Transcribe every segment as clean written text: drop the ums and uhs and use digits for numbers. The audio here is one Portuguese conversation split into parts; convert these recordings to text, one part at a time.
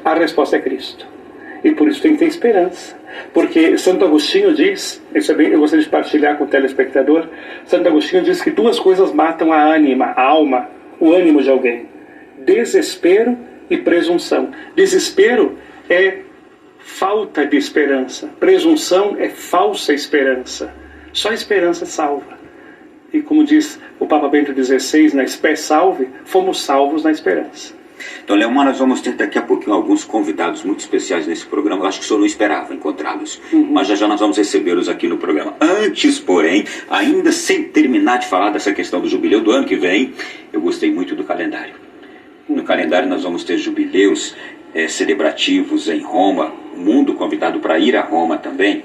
A resposta é Cristo. E por isso tem que ter esperança. Porque Santo Agostinho diz, isso é bem, eu gostaria de partilhar com o telespectador, Santo Agostinho diz que duas coisas matam a ânima, a alma, o ânimo de alguém: desespero e presunção. Desespero é falta de esperança. Presunção é falsa esperança. Só a esperança salva. E como diz o Papa Bento XVI, na Spé Salve, fomos salvos na esperança. Então, Leomar, nós vamos ter daqui a pouquinho alguns convidados muito especiais nesse programa. Eu acho que o senhor não esperava encontrá-los, mas já nós vamos recebê-los aqui no programa. Antes, porém, ainda sem terminar de falar dessa questão do jubileu do ano que vem, eu gostei muito do calendário. No calendário nós vamos ter jubileus celebrativos em Roma, o mundo convidado para ir a Roma também,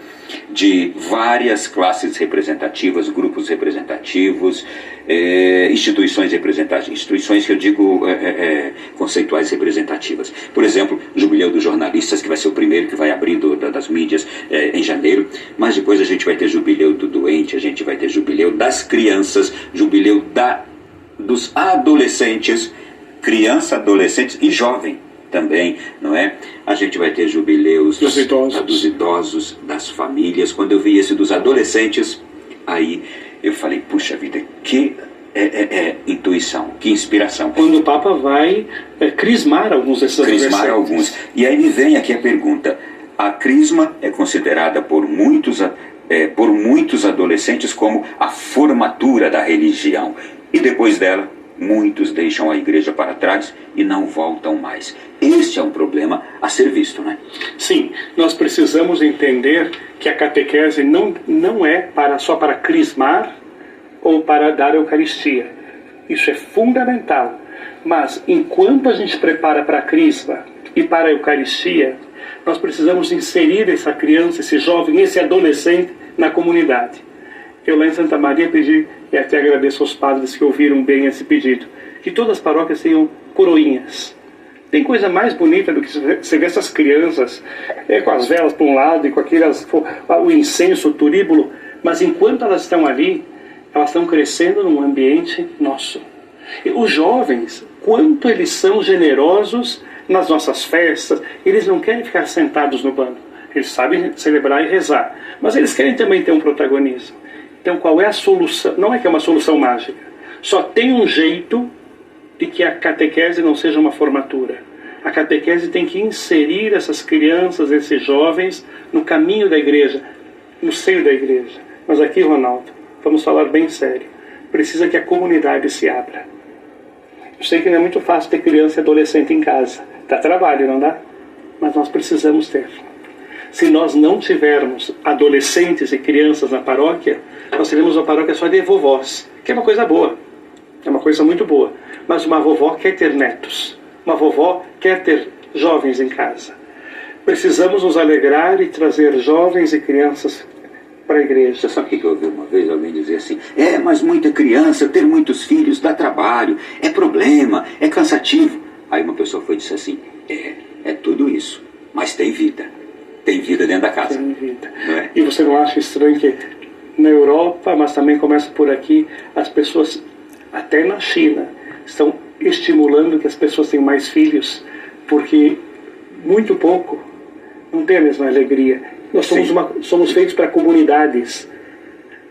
de várias classes representativas, grupos representativos, instituições representativas, instituições que eu digo conceituais representativas. Por exemplo, o Jubileu dos Jornalistas, que vai ser o primeiro que vai abrir das mídias em janeiro, mas depois a gente vai ter Jubileu do Doente, a gente vai ter Jubileu das Crianças, Jubileu dos Adolescentes, criança, adolescentes e jovem também, não é? A gente vai ter jubileus dos idosos, das famílias. Quando eu vi esse dos adolescentes, aí eu falei, puxa vida, que intuição, que inspiração. Quando o Papa vai crismar alguns desses adolescentes. Crismar alguns. E aí me vem aqui a pergunta: a crisma é considerada por muitos adolescentes como a formatura da religião. E depois dela, muitos deixam a igreja para trás e não voltam mais. Este é um problema a ser visto, né? Sim, nós precisamos entender que a catequese não é só para crismar ou para dar a Eucaristia. Isso é fundamental. Mas enquanto a gente prepara para a crisma e para a Eucaristia, nós precisamos inserir essa criança, esse jovem, esse adolescente na comunidade. Eu lá em Santa Maria pedi, e até agradeço aos padres que ouviram bem esse pedido, que todas as paróquias tenham coroinhas. Tem coisa mais bonita do que você ver essas crianças com as velas para um lado e com o incenso, o turíbulo, mas enquanto elas estão ali, elas estão crescendo num ambiente nosso. E os jovens, quanto eles são generosos nas nossas festas, eles não querem ficar sentados no banco, eles sabem celebrar e rezar, mas eles querem também ter um protagonismo. Então qual é a solução? Não é que é uma solução mágica, só tem um jeito de que a catequese não seja uma formatura. A catequese tem que inserir essas crianças, esses jovens, no caminho da igreja, no seio da igreja. Mas aqui, Ronaldo, vamos falar bem sério. Precisa que a comunidade se abra. Eu sei que não é muito fácil ter criança e adolescente em casa. Dá trabalho, não dá? Mas nós precisamos ter. Se nós não tivermos adolescentes e crianças na paróquia, nós teremos uma paróquia só de vovós, que é uma coisa boa. É uma coisa muito boa. Mas uma vovó quer ter netos. Uma vovó quer ter jovens em casa. Precisamos nos alegrar e trazer jovens e crianças para a igreja. Você sabe o que eu ouvi uma vez alguém dizer assim? Mas muita criança, ter muitos filhos dá trabalho, é problema, é cansativo. Aí uma pessoa foi e disse assim, é tudo isso, mas tem vida. Tem vida dentro da casa. Tem vida. E você não acha estranho que na Europa, mas também começa por aqui, as pessoas, até na China, estão estimulando que as pessoas tenham mais filhos, porque muito pouco não tem a mesma alegria. Nós somos feitos para comunidades,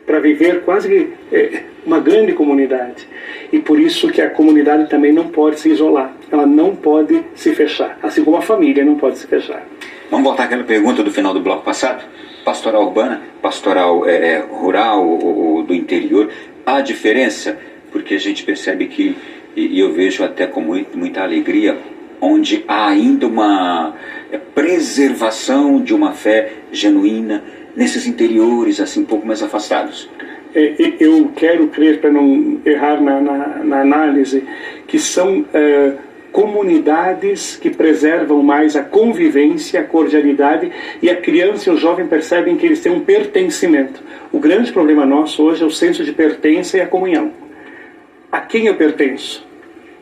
para viver quase que uma grande comunidade. E por isso que a comunidade também não pode se isolar, ela não pode se fechar, assim como a família não pode se fechar. Vamos voltar àquela pergunta do final do bloco passado? Pastoral urbana, pastoral rural ou do interior, há diferença? Porque a gente percebe que, e eu vejo até com muita alegria, onde há ainda uma preservação de uma fé genuína nesses interiores, assim, um pouco mais afastados. Eu quero crer, para não errar na análise, que são comunidades que preservam mais a convivência, a cordialidade, e a criança e o jovem percebem que eles têm um pertencimento. O grande problema nosso hoje é o senso de pertença e a comunhão. A quem eu pertenço?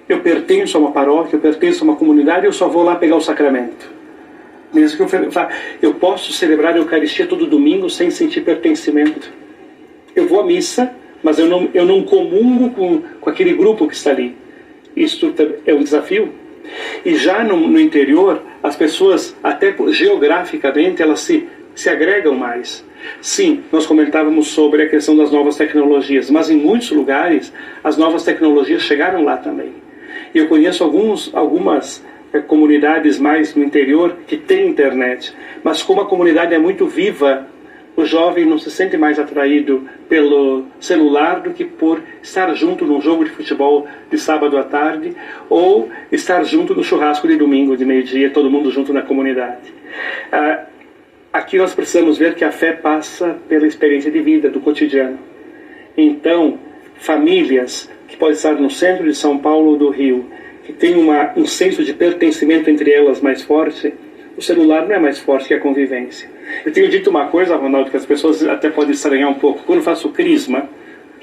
Eu pertenço a uma paróquia, eu pertenço a uma comunidade, eu só vou lá pegar o sacramento. Mesmo que eu posso celebrar a Eucaristia todo domingo sem sentir pertencimento. Eu vou à missa, mas eu não comungo com aquele grupo que está ali. Isto é um desafio. E já no interior, as pessoas, até geograficamente, elas se agregam mais. Sim, nós comentávamos sobre a questão das novas tecnologias, mas em muitos lugares as novas tecnologias chegaram lá também. Eu conheço algumas comunidades mais no interior que têm internet, mas como a comunidade é muito viva, o jovem não se sente mais atraído pelo celular do que por estar junto num jogo de futebol de sábado à tarde ou estar junto no churrasco de domingo, de meio-dia, todo mundo junto na comunidade. Aqui nós precisamos ver que a fé passa pela experiência de vida, do cotidiano. Então, famílias que podem estar no centro de São Paulo ou do Rio, que tem um senso de pertencimento entre elas mais forte, o celular não é mais forte que a convivência. Eu tenho dito uma coisa, Ronaldo, que as pessoas até podem estranhar um pouco. Quando eu faço crisma,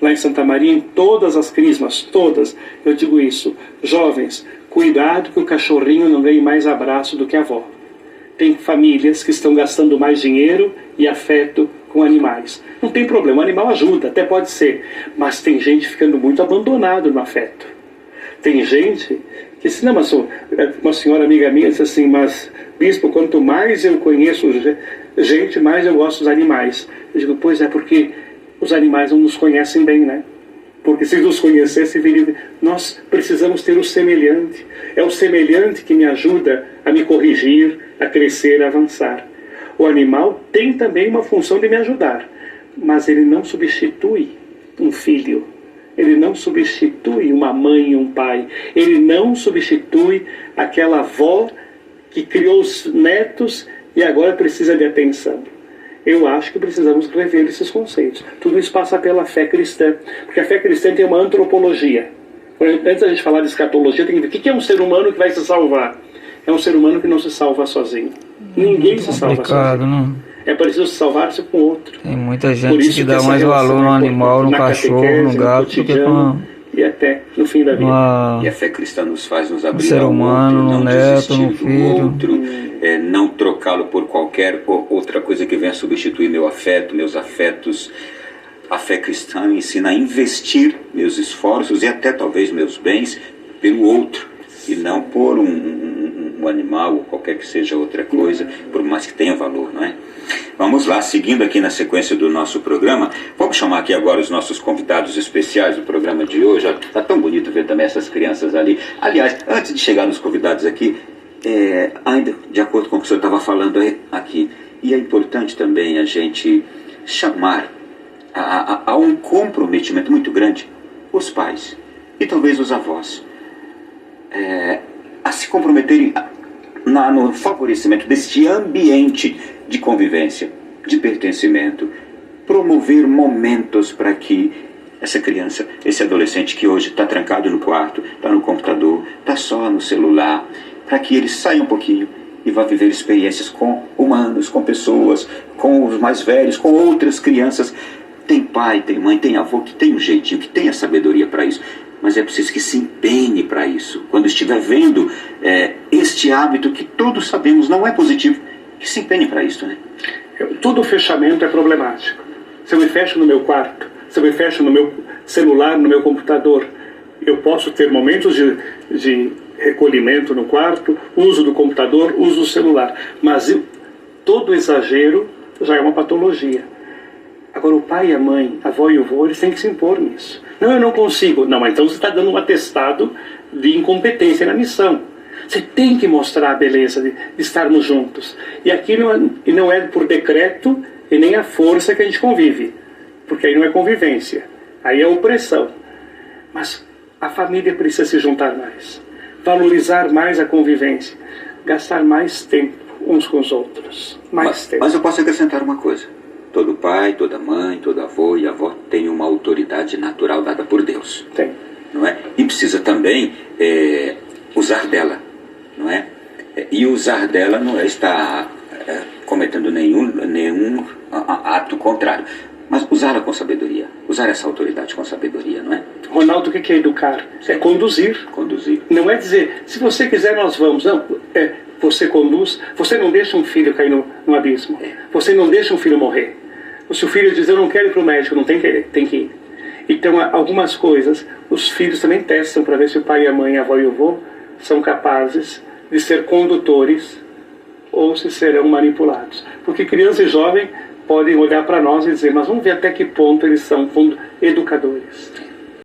lá em Santa Maria, em todas as crismas, todas, eu digo isso: jovens, cuidado que o cachorrinho não ganhe mais abraço do que a avó. Tem famílias que estão gastando mais dinheiro e afeto com animais. Não tem problema, o animal ajuda, até pode ser, mas tem gente ficando muito abandonado no afeto. Tem gente que, se não, mas uma senhora amiga minha disse assim: mas bispo, quanto mais eu conheço gente, mais eu gosto dos animais. Eu digo: pois é, porque os animais não nos conhecem bem, né? Porque se nos conhecessem, nós precisamos ter o semelhante. É o semelhante que me ajuda a me corrigir, a crescer, a avançar. O animal tem também uma função de me ajudar, mas ele não substitui um filho. Ele não substitui uma mãe e um pai. Ele não substitui aquela avó que criou os netos e agora precisa de atenção. Eu acho que precisamos rever esses conceitos. Tudo isso passa pela fé cristã, porque a fé cristã tem uma antropologia. Antes da gente falar de escatologia, tem que ver o que é um ser humano que vai se salvar. É um ser humano que não se salva sozinho. Ninguém se salva sozinho. Não? É preciso salvar-se com o outro. Tem muita gente que dá mais valor no animal, no cachorro, no gato, do que e até no fim da vida. E a fé cristã nos faz nos abrir no ser humano, ao outro, no não neto, no desistir do filho. outro, não trocá-lo por qualquer outra coisa que venha substituir meu afeto, meus afetos. A fé cristã ensina a investir meus esforços e até talvez meus bens pelo outro, e não por um animal ou qualquer que seja outra coisa, por mais que tenha valor, não é? Vamos lá, seguindo aqui na sequência do nosso programa, vamos chamar aqui agora os nossos convidados especiais do programa de hoje. Está tão bonito ver também essas crianças ali. Aliás, antes de chegar nos convidados aqui, ainda de acordo com o que o senhor estava falando aqui, e é importante também a gente chamar a um comprometimento muito grande os pais e talvez os avós, a se comprometerem no favorecimento deste ambiente de convivência, de pertencimento, promover momentos para que essa criança, esse adolescente que hoje está trancado no quarto, está no computador, está só no celular, para que ele saia um pouquinho e vá viver experiências com humanos, com pessoas, com os mais velhos, com outras crianças. Tem pai, tem mãe, tem avô que tem um jeitinho, que tem a sabedoria para isso. Mas é preciso que se empenhe para isso. Quando estiver vendo este hábito que todos sabemos não é positivo, que se empenhe para isso, né? Todo fechamento é problemático. Se eu me fecho no meu quarto, se eu me fecho no meu celular, no meu computador, eu posso ter momentos de recolhimento no quarto, uso do computador, uso do celular. Mas todo exagero já é uma patologia. Agora, o pai e a mãe, a avó e o avô, eles têm que se impor nisso. Não, eu não consigo. Não, mas então você está dando um atestado de incompetência na missão. Você tem que mostrar a beleza de estarmos juntos. E aqui não é por decreto e nem a força que a gente convive. Porque aí não é convivência. Aí é opressão. Mas a família precisa se juntar mais. Valorizar mais a convivência. Gastar mais tempo uns com os outros. Tempo. Mas eu posso acrescentar uma coisa. Todo pai, toda mãe, todo avô e avó tem uma autoridade natural dada por Deus. Tem. Não é? E precisa também usar dela. Não é? E usar dela não é estar cometendo nenhum ato contrário. Mas usá-la com sabedoria. Usar essa autoridade com sabedoria, não é? Ronaldo, o que é educar? É conduzir. Conduzir. Não é dizer, se você quiser nós vamos. Não, você conduz. Você não deixa um filho cair no abismo. Você não deixa um filho morrer. Se o filho diz, eu não quero ir para o médico, não tem que ir. Então, algumas coisas, os filhos também testam para ver se o pai, a mãe, a avó e o avô são capazes de ser condutores ou se serão manipulados. Porque criança e jovem podem olhar para nós e dizer, mas vamos ver até que ponto eles são educadores.